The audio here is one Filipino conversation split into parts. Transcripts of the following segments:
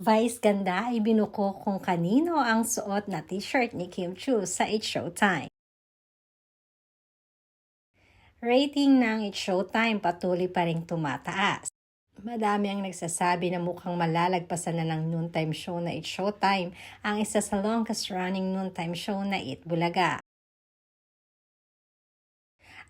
Vice ganda ay binuko kung kanino ang suot na t-shirt ni Kim Chu sa It's Showtime. Rating ng It's Showtime patuloy pa ring tumataas. Madami ang nagsasabi na mukhang malalagpasan na ng noontime show na It's Showtime ang isa sa longest running noontime show na It Bulaga.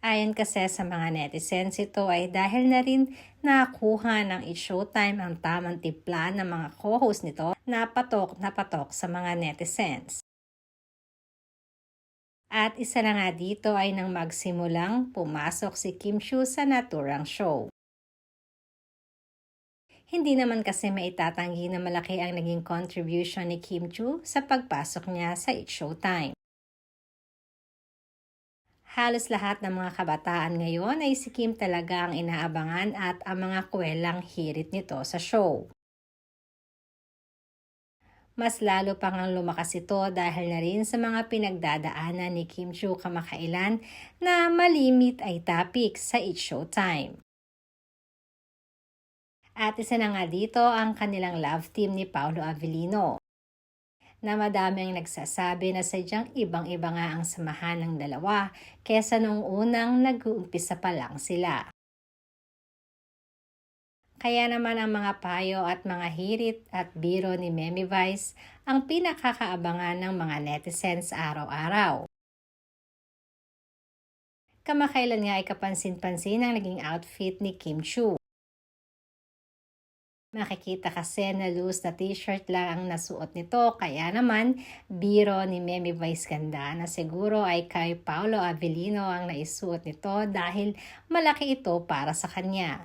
Ayon kasi sa mga netizens, ito ay dahil na rin nakuha ng It's Showtime ang tamang timpla ng mga co-host nito na patok sa mga netizens. At isa na nga dito ay nang magsimulang pumasok si Kim Chu sa naturang show. Hindi naman kasi maitatanggi na malaki ang naging contribution ni Kim Chu sa pagpasok niya sa It's Showtime. Halos lahat ng mga kabataan ngayon ay si Kim talaga ang inaabangan at ang mga kwelang hirit nito sa show. Mas lalo pang ang lumakas ito dahil na rin sa mga pinagdadaanan ni Kim Chu kamakailan na malimit ay topic sa It's Showtime. At isa na nga dito ang kanilang love team ni Paolo Avellino, na madami ang nagsasabi na sadyang ibang-iba nga ang samahan ng dalawa kesa nung unang nag-uumpisa pa lang sila. Kaya naman ang mga payo at mga hirit at biro ni Memi Vice ang pinakakaabangan ng mga netizens araw-araw. Kamakailan nga ay kapansin-pansin ang naging outfit ni Kim Chu. Makikita kasi na loose na t-shirt lang ang nasuot nito, kaya naman biro ni Memi Vice ganda na siguro ay kay Paolo Avellino ang naisuot nito dahil malaki ito para sa kanya.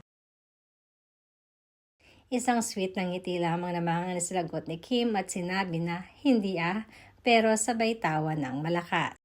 Isang sweet na ngiti lamang na mga nilagot ni Kim at sinabi na hindi pero sabay tawa ng malakas.